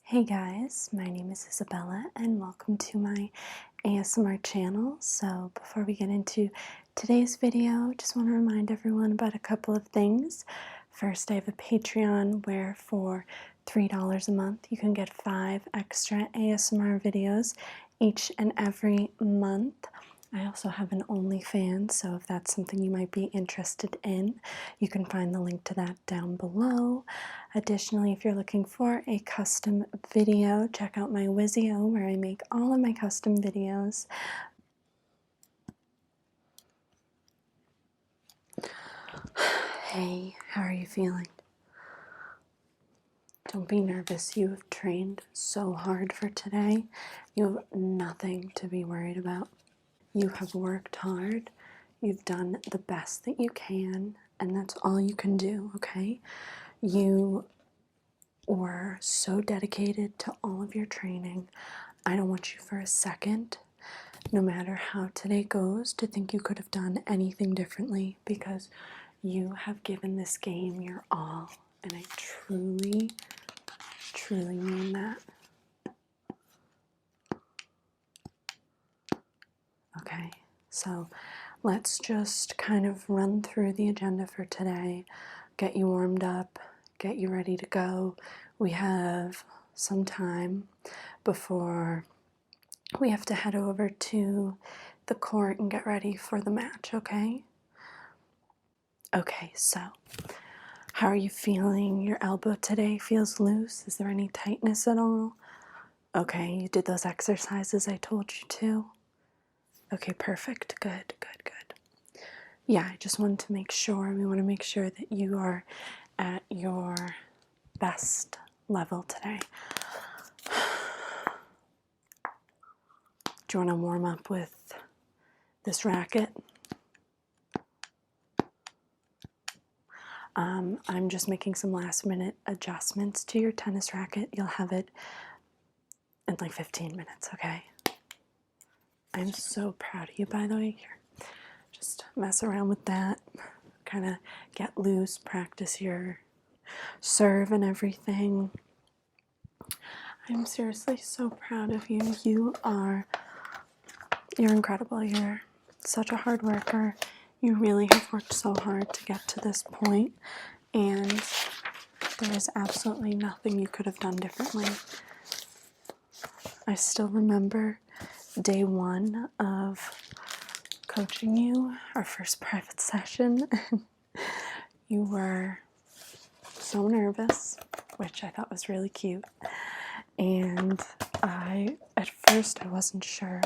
Hey guys, my name is Isabella and welcome to my ASMR channel. So before we get into today's video, just want to remind everyone about a couple of things. First, I have a Patreon where for $3 a month you can get 5 extra ASMR videos each and every month. I also have an OnlyFans, so if that's something you might be interested in, you can find the link to that down below. Additionally, if you're looking for a custom video, check out my Wizio where I make all of my custom videos. Hey, how are you feeling? Don't be nervous. You have trained so hard for today. You have nothing to be worried about. You have worked hard. You've done the best that you can, and that's all you can do, okay? You were so dedicated to all of your training. I don't want you for a second, no matter how today goes, to think you could have done anything differently, because you have given this game your all, and I truly, truly mean that. Okay, so let's just kind of run through the agenda for today, get you warmed up, get you ready to go. We have some time before we have to head over to the court and get ready for the match, okay? Okay, so how are you feeling? Your elbow today feels loose? Is there any tightness at all? Okay, you did those exercises I told you to? Okay, perfect. Good, good, good. Yeah, I just wanted to make sure. We want to make sure that you are at your best level today. Do you want to warm up with this racket? I'm just making some last minute adjustments to your tennis racket. You'll have it in like 15 minutes, okay? I'm so proud of you, by the way. Here, just mess around with that, kind of get loose, practice your serve and everything. I'm seriously so proud of you. You're incredible. You're such a hard worker. You really have worked so hard to get to this point, and there is absolutely nothing you could have done differently. I still remember day one of coaching you, our first private session. You were so nervous, which I thought was really cute. And at first I wasn't sure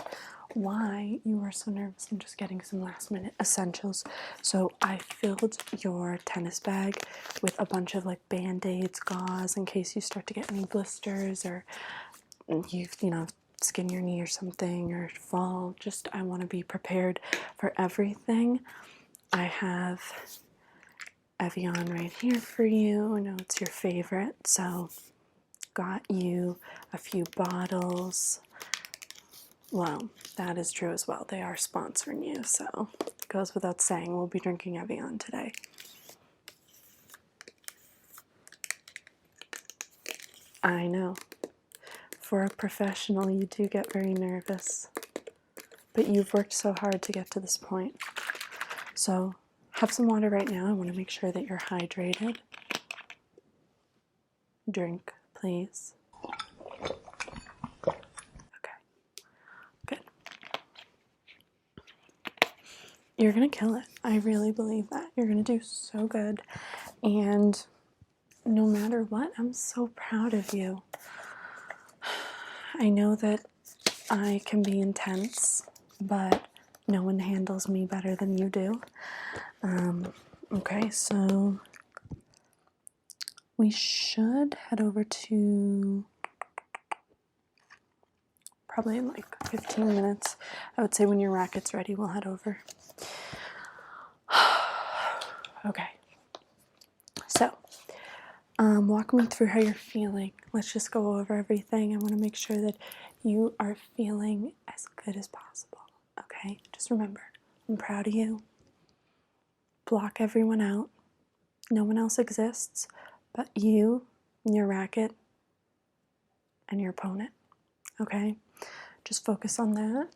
why you were so nervous. I'm just getting some last minute essentials. So I filled your tennis bag with a bunch of like band-aids, gauze, in case you start to get any blisters or you skin your knee or something or fall. Just, I want to be prepared for everything. I have Evian right here for you. I know it's your favorite, so got you a few bottles. Well, that is true as well. They are sponsoring you, so it goes without saying we'll be drinking Evian today. I know. For a professional, you do get very nervous. But you've worked so hard to get to this point. So have some water right now. I want to make sure that you're hydrated. Drink, please. Okay, good. You're going to kill it. I really believe that. You're going to do so good. And no matter what, I'm so proud of you. I know that I can be intense, but no one handles me better than you do. Okay, so we should head over to probably in like 15 minutes. I would say when your racket's ready, we'll head over. Okay. So, walk me through how you're feeling. Let's just go over everything. I want to make sure that you are feeling as good as possible. Okay? Just remember, I'm proud of you. Block everyone out. No one else exists but you and your racket and your opponent, okay? Just focus on that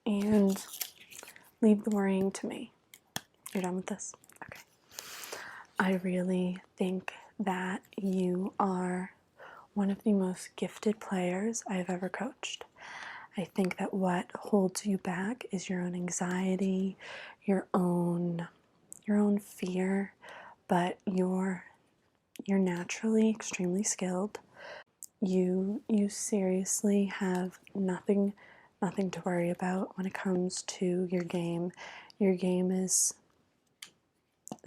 and leave the worrying to me. You're done with this? Okay. I really think that you are one of the most gifted players I have ever coached. I think that what holds you back is your own anxiety, your own fear, but you're naturally extremely skilled. You seriously have nothing to worry about when it comes to your game. Your game is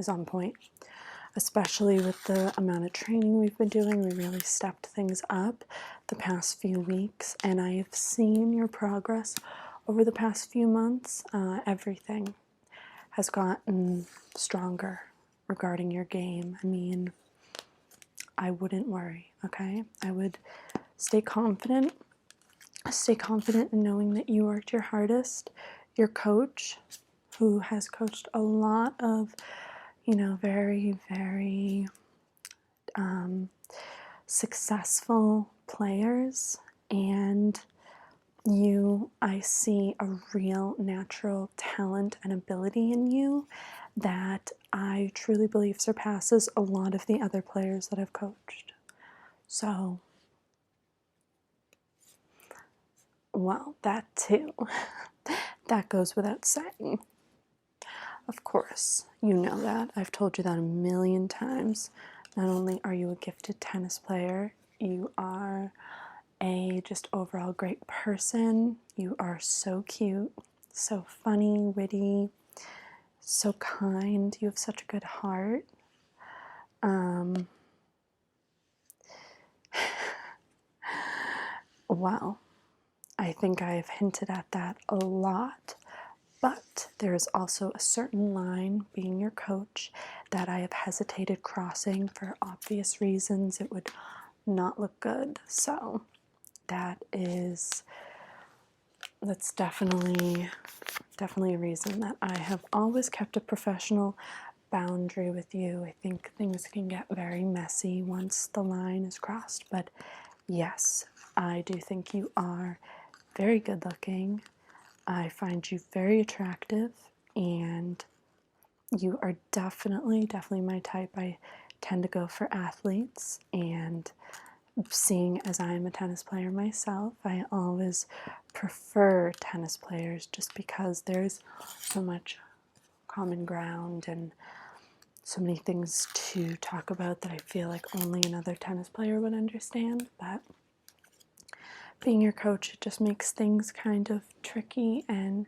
on point, especially with the amount of training we've been doing. We really stepped things up the past few weeks, and I have seen your progress over the past few months. Everything has gotten stronger regarding your game. I mean, I wouldn't worry, okay? I would stay confident in knowing that you worked your hardest. Your coach, who has coached a lot of, very, very successful players, and I see a real natural talent and ability in you that I truly believe surpasses a lot of the other players that I've coached. So, well, that too. That goes without saying. Of course, you know that. I've told you that a million times. Not only are you a gifted tennis player, you are a just overall great person. You are so cute, so funny, witty, so kind. You have such a good heart. Well, I think I've hinted at that a lot, but there is also a certain line, being your coach, that I have hesitated crossing for obvious reasons. It would not look good. So that's definitely a reason that I have always kept a professional boundary with you. I think things can get very messy once the line is crossed, but yes, I do think you are very good looking. I find you very attractive, and you are definitely my type. I tend to go for athletes, and seeing as I am a tennis player myself, I always prefer tennis players just because there's so much common ground and so many things to talk about that I feel like only another tennis player would understand. But being your coach, it just makes things kind of tricky, and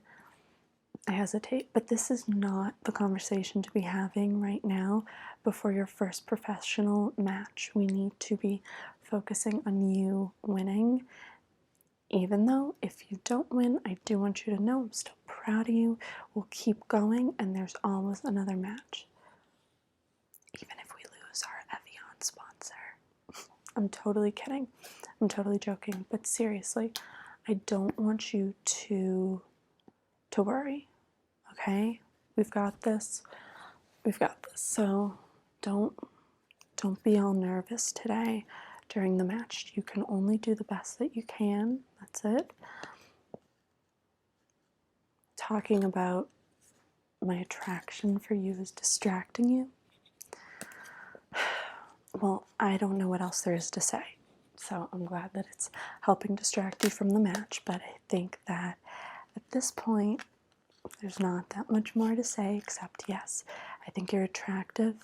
I hesitate. But this is not the conversation to be having right now before your first professional match. We need to be focusing on you winning. Even though if you don't win, I do want you to know I'm still proud of you. We'll keep going, and there's always another match. Even if we lose our Evian sponsor. I'm totally kidding. I'm totally joking. But seriously, I don't want you to worry. Okay? We've got this. So don't be all nervous today during the match. You can only do the best that you can. That's it. Talking about my attraction for you is distracting you. Well, I don't know what else there is to say. So I'm glad that it's helping distract you from the match, but I think that at this point, there's not that much more to say except, yes, I think you're attractive.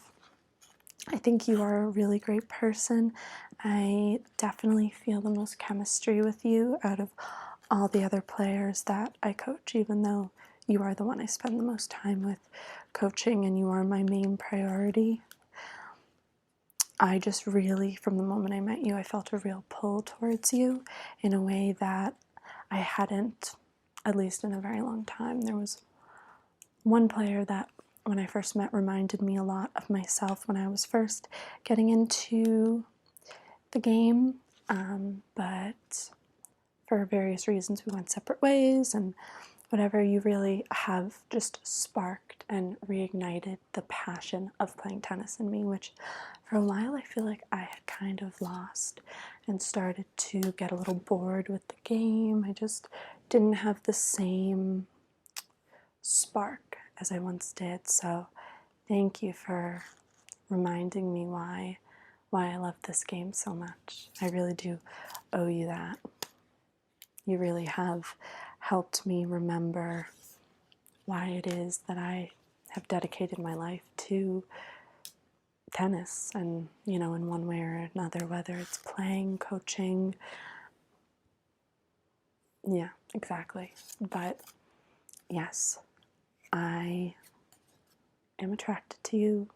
I think you are a really great person. I definitely feel the most chemistry with you out of all the other players that I coach, even though you are the one I spend the most time with coaching and you are my main priority. I just really, from the moment I met you, I felt a real pull towards you in a way that I hadn't, at least in a very long time. There was one player that, when I first met, reminded me a lot of myself when I was first getting into the game, but for various reasons we went separate ways, and whatever you really have just sparked and reignited the passion of playing tennis in me, which for a while I feel like I had kind of lost and started to get a little bored with the game. I just didn't have the same spark as I once did. So thank you for reminding me why I love this game so much. I really do owe you that. You really have helped me remember why it is that I have dedicated my life to tennis, and in one way or another, whether it's playing, coaching. Yeah, exactly. But yes, I am attracted to you.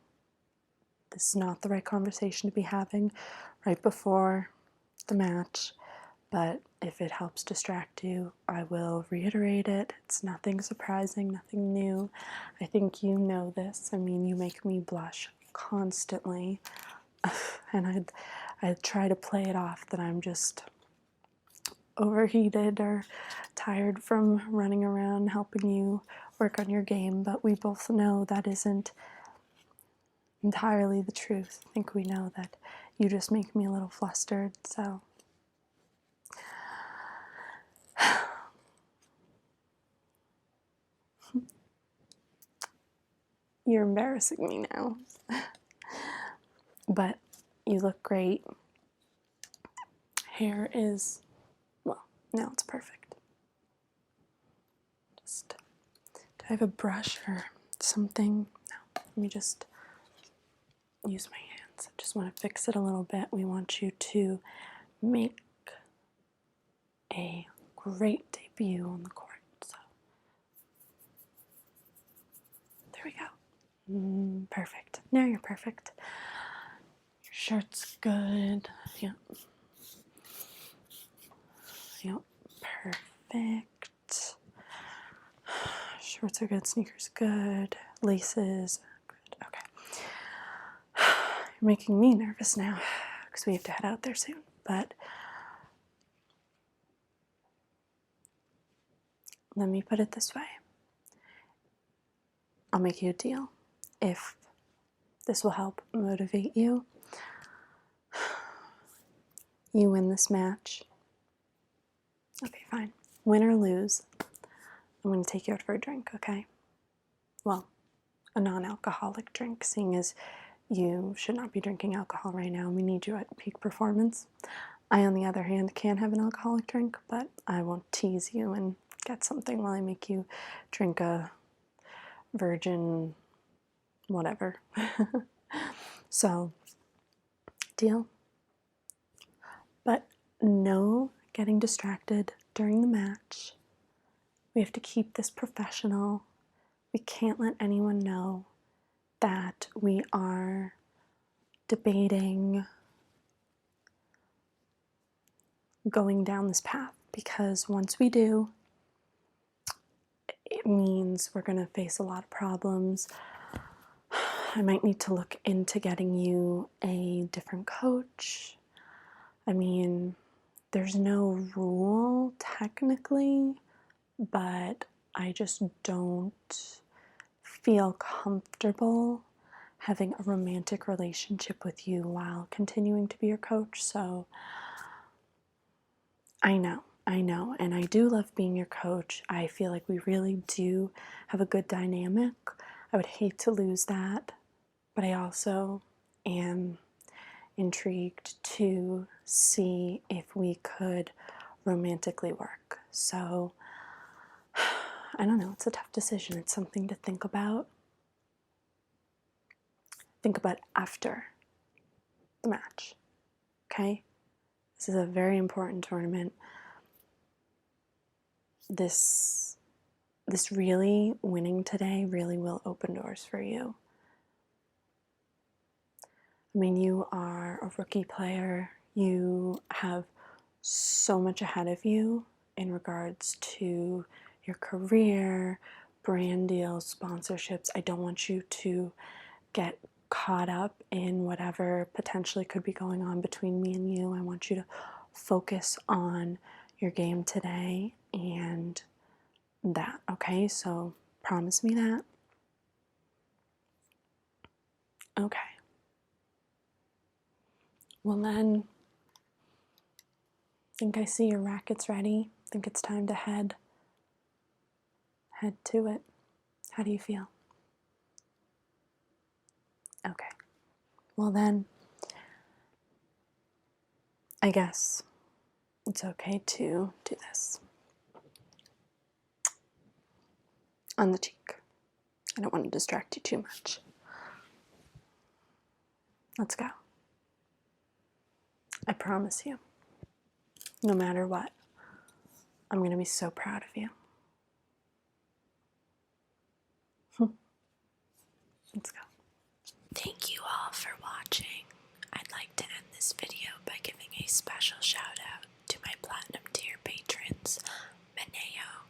This is not the right conversation to be having right before the match, but if it helps distract you, I will reiterate it. It's nothing surprising, nothing new. I think you know this. I mean, you make me blush constantly, and I'd try to play it off that I'm just overheated or tired from running around helping you work on your game, but we both know that isn't entirely the truth. I think we know that you just make me a little flustered, so you're embarrassing me now. But you look great. Hair is, well, now it's perfect. Just, do I have a brush or something? No, let me just use my hands. I just want to fix it a little bit. We want you to make a great debut on the court. So there we go. Perfect. Now you're perfect. Your shirt's good. Yep. Yep. Perfect. Shorts are good. Sneakers good. Laces good. Okay. You're making me nervous now because we have to head out there soon. But let me put it this way. I'll make you a deal. If this will help motivate you, you win this match. Okay, fine. Win or lose, I'm going to take you out for a drink, okay? Well, a non-alcoholic drink, seeing as you should not be drinking alcohol right now. We need you at peak performance. I, on the other hand, can have an alcoholic drink, but I won't tease you and get something while I make you drink a virgin whatever. So, deal? But no getting distracted during the match. We have to keep this professional. We can't let anyone know that we are debating going down this path, because once we do, it means we're going to face a lot of problems. I might need to look into getting you a different coach. I mean, there's no rule technically, but I just don't feel comfortable having a romantic relationship with you while continuing to be your coach. So I know, and I do love being your coach. I feel like we really do have a good dynamic. I would hate to lose that, but I also am intrigued to see if we could romantically work. So I don't know, it's a tough decision. It's something to think about. Think about after the match, okay? This is a very important tournament. This really, winning today really will open doors for you. I mean, you are a rookie player. You have so much ahead of you in regards to your career, brand deals, sponsorships. I don't want you to get caught up in whatever potentially could be going on between me and you. I want you to focus on your game today and that, okay? So promise me that. Okay. Well then, I think I see your rackets ready. I think it's time to head to it. How do you feel? Okay. Well then, I guess it's okay to do this. On the cheek. I don't want to distract you too much. Let's go. I promise you, no matter what, I'm going to be so proud of you. Let's go. Thank you all for watching. I'd like to end this video by giving a special shout out to my Platinum tier patrons, Maneo,